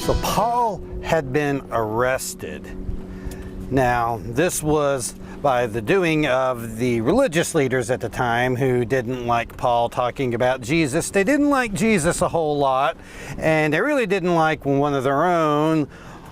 So Paul had been arrested. Now, this was by the doing of the religious leaders at the time who didn't like Paul talking about Jesus. They didn't like Jesus a whole lot, and they really didn't like when one of their own,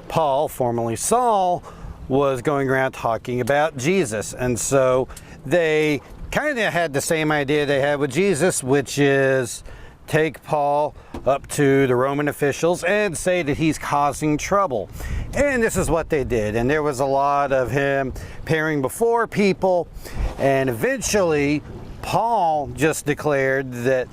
Paul, formerly Saul, was going around talking about Jesus. And so they kind of had the same idea they had with Jesus, which is take Paul up to the Roman officials and say that he's causing trouble. And this is what they did. And there was a lot of him appearing before people. And eventually, Paul just declared that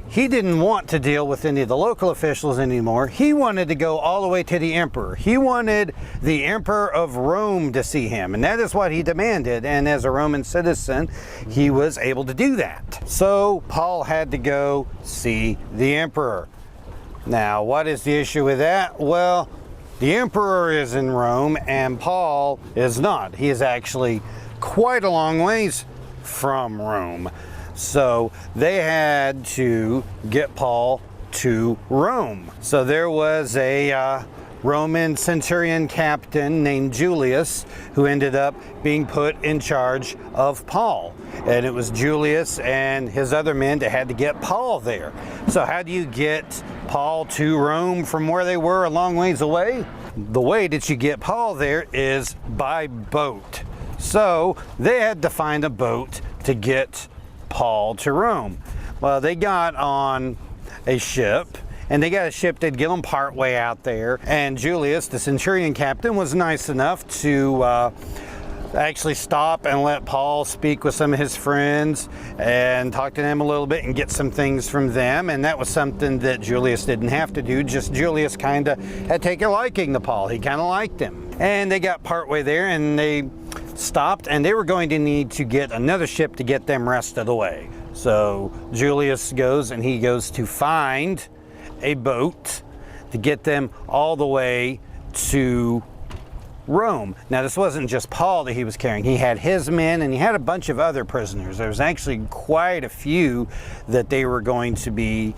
he didn't want to deal with any of the local officials anymore. He wanted to go all the way to the emperor. He wanted the emperor of Rome to see him, and that is what he demanded. And as a Roman citizen, he was able to do that. So Paul had to go see the emperor. Now, what is the issue with that? Well, the emperor is in Rome and Paul is not. He is actually quite a long ways from Rome. So they had to get Paul to Rome. So there was a Roman centurion captain named Julius who ended up being put in charge of Paul. And it was Julius and his other men that had to get Paul there. So how do you get Paul to Rome from where they were a long ways away? The way that you get Paul there is by boat. So they had to find a boat to get Paul to Rome. Well, they got on a ship, and they got a ship that'd get them part way out there. And Julius, the centurion captain, was nice enough to actually stop and let Paul speak with some of his friends and talk to them a little bit and get some things from them. And that was something that Julius didn't have to do. Just Julius kind of had taken a liking to Paul. He kind of liked him. And they got part way there, and they stopped, and they were going to need to get another ship to get them rest of the way. So Julius goes, and he goes to find a boat to get them all the way to Rome. Now, this wasn't just Paul that he was carrying. He had his men, and he had a bunch of other prisoners. There was actually quite a few that they were going to be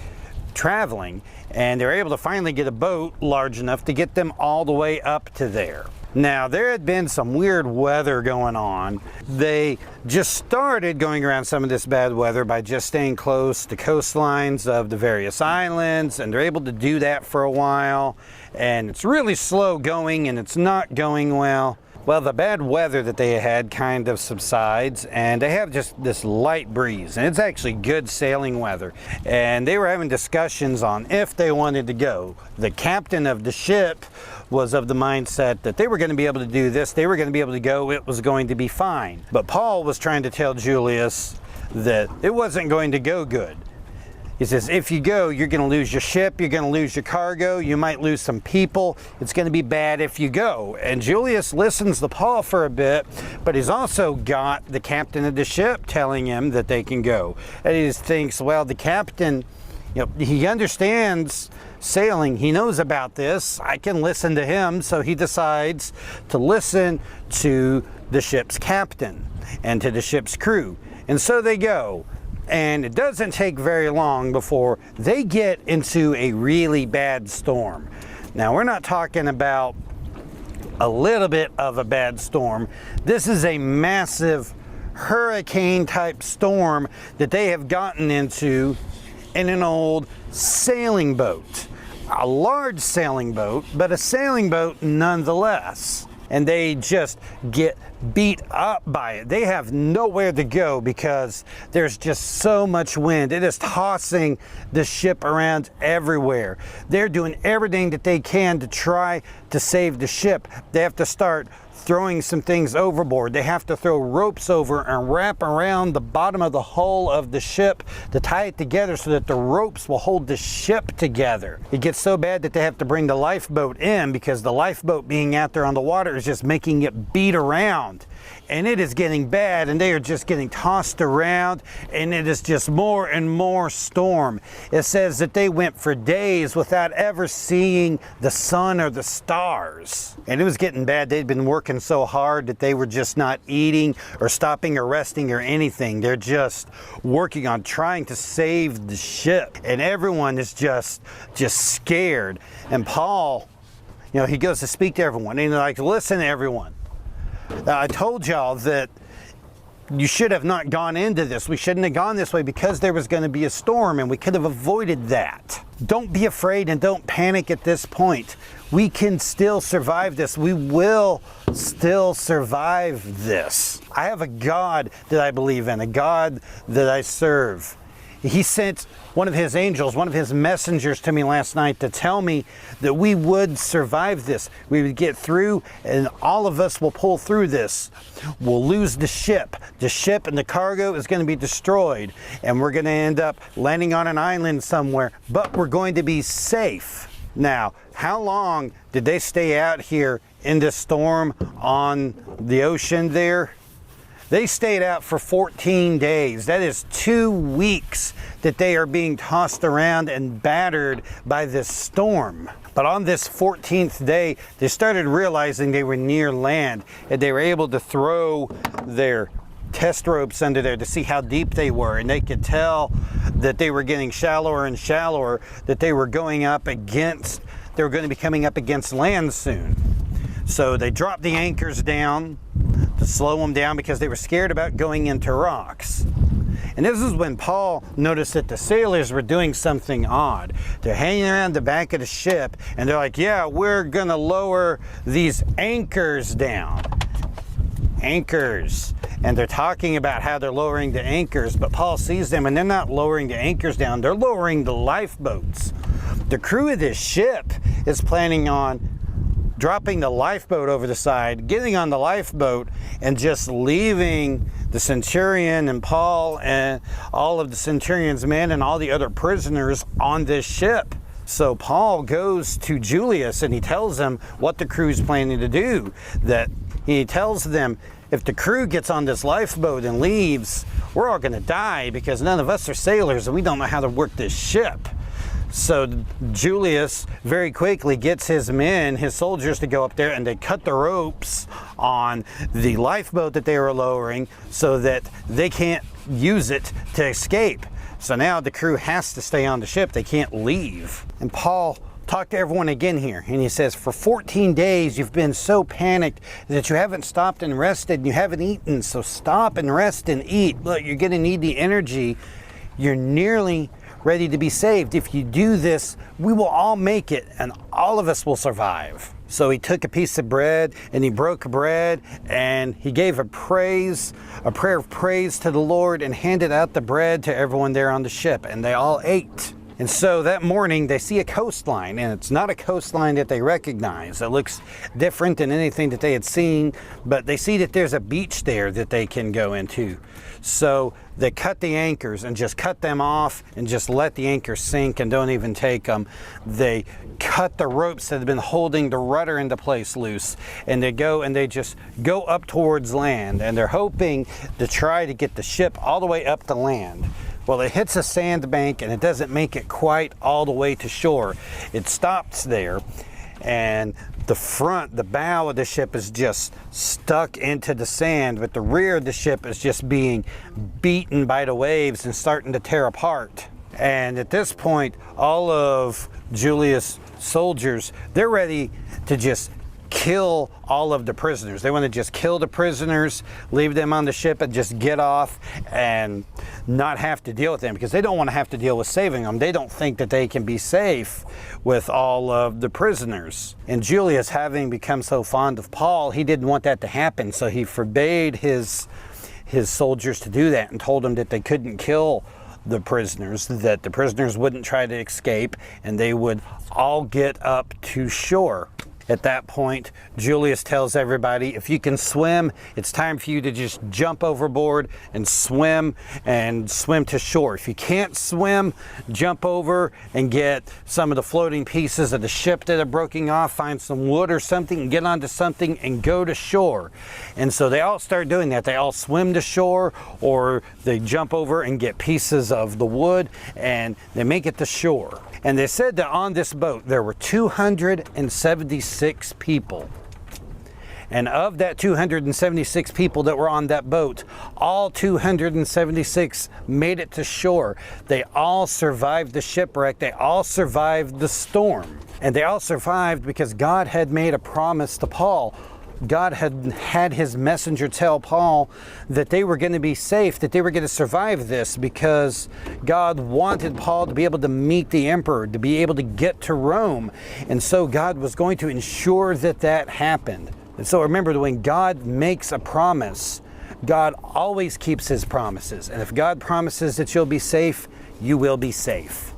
traveling, and they were able to finally get a boat large enough to get them all the way up to there. Now, there had been some weird weather going on. They just started going around some of this bad weather by just staying close to coastlines of the various islands, and they're able to do that for a while. And it's really slow going, and it's not going well. Well, the bad weather that they had kind of subsides, and they have just this light breeze, and it's actually good sailing weather. And they were having discussions on if they wanted to go. The captain of the ship was of the mindset that they were going to be able to do this, they were going to be able to go, it was going to be fine. But Paul was trying to tell Julius that it wasn't going to go good. He says, if you go, you're going to lose your ship, you're going to lose your cargo, you might lose some people. It's going to be bad if you go. And Julius listens to Paul for a bit, but he's also got the captain of the ship telling him that they can go. And he just thinks, well, the captain, he understands sailing. He knows about this. I can listen to him. So he decides to listen to the ship's captain and to the ship's crew. And so they go. And it doesn't take very long before they get into a really bad storm. Now, we're not talking about a little bit of a bad storm. This is a massive hurricane type storm that they have gotten into in an old sailing boat. A large sailing boat, but a sailing boat nonetheless. And they just get beat up by it. They have nowhere to go because there's just so much wind. It is tossing the ship around everywhere. They're doing everything that they can to try to save the ship. They have to start throwing some things overboard. They have to throw ropes over and wrap around the bottom of the hull of the ship to tie it together so that the ropes will hold the ship together. It gets so bad that they have to bring the lifeboat in because the lifeboat being out there on the water is just making it beat around. And it is getting bad, and they are just getting tossed around, and it is just more and more storm. It says that they went for days without ever seeing the sun or the stars. And it was getting bad. They'd been working so hard that they were just not eating or stopping or resting or anything. They're just working on trying to save the ship. And everyone is just scared. And Paul You know, he goes to speak to everyone, and he's like, listen to everyone. I told y'all that you should have not gone into this. We shouldn't have gone this way because there was going to be a storm, and we could have avoided that. Don't be afraid and don't panic at this point. We can still survive this. We will still survive this. I have a God that I believe in, a God that I serve. He sent one of his angels, one of his messengers to me last night to tell me that we would survive this. We would get through, and all of us will pull through this. We'll lose the ship. The ship and the cargo is going to be destroyed, and we're going to end up landing on an island somewhere, but we're going to be safe. Now, how long did they stay out here in this storm on the ocean there? They stayed out for 14 days. That is 2 weeks that they are being tossed around and battered by this storm. But on this 14th day, they started realizing they were near land, and they were able to throw their test ropes under there to see how deep they were, and they could tell that they were getting shallower and shallower, that they were going to be coming up against land soon. So they dropped the anchors down to slow them down because they were scared about going into rocks. And this is when Paul noticed that the sailors were doing something odd. They're hanging around the back of the ship, and they're like, yeah, we're gonna lower these anchors down. Anchors. And they're talking about how they're lowering the anchors, but Paul sees them, and they're not lowering the anchors down, they're lowering the lifeboats. The crew of this ship is planning on dropping the lifeboat over the side, getting on the lifeboat, and just leaving the centurion and Paul and all of the centurion's men and all the other prisoners on this ship. So Paul goes to Julius and he tells him what the crew's planning to do. That he tells them, if the crew gets on this lifeboat and leaves, we're all going to die because none of us are sailors and we don't know how to work this ship. So Julius very quickly gets his men, his soldiers, to go up there, and they cut the ropes on the lifeboat that they were lowering so that they can't use it to escape. So now the crew has to stay on the ship. They can't leave. And Paul talked to everyone again here, and he says, for 14 days you've been so panicked that you haven't stopped and rested and you haven't eaten. So stop and rest and eat. Look, you're going to need the energy. You're nearly ready to be saved. If you do this, we will all make it and all of us will survive. So he took a piece of bread and he broke bread and he gave a prayer of praise to the Lord and handed out the bread to everyone there on the ship, and they all ate. And so that morning they see a coastline, and it's not a coastline that they recognize. It looks different than anything that they had seen, but they see that there's a beach there that they can go into. So they cut the anchors and just cut them off and just let the anchors sink and don't even take them. They cut the ropes that have been holding the rudder into place loose, and they just go up towards land, and they're hoping to try to get the ship all the way up to land. Well, it hits a sandbank and it doesn't make it quite all the way to shore. It stops there, and the bow of the ship is just stuck into the sand, but the rear of the ship is just being beaten by the waves and starting to tear apart. And at this point, all of Julius' soldiers, they're ready to just kill all of the prisoners. They want to just kill the prisoners, leave them on the ship, and just get off and not have to deal with them, because they don't want to have to deal with saving them. They don't think that they can be safe with all of the prisoners. And Julius, having become so fond of Paul, he didn't want that to happen, so he forbade his soldiers to do that and told them that they couldn't kill the prisoners, that the prisoners wouldn't try to escape, and they would all get up to shore. At that point, Julius tells everybody, if you can swim, it's time for you to just jump overboard and swim to shore. If you can't swim, jump over and get some of the floating pieces of the ship that are breaking off, find some wood or something, get onto something and go to shore. And so they all start doing that. They all swim to shore, or they jump over and get pieces of the wood, and they make it to shore. And they said that on this boat there were 276 people. And of that 276 people that were on that boat, all 276 made it to shore. They all survived the shipwreck. They all survived the storm. And they all survived because God had made a promise to Paul. God had his messenger tell Paul that they were going to be safe, that they were going to survive this, because God wanted Paul to be able to meet the emperor, to be able to get to Rome. And so God was going to ensure that that happened. And so remember that when God makes a promise, God always keeps his promises. And if God promises that you'll be safe, you will be safe.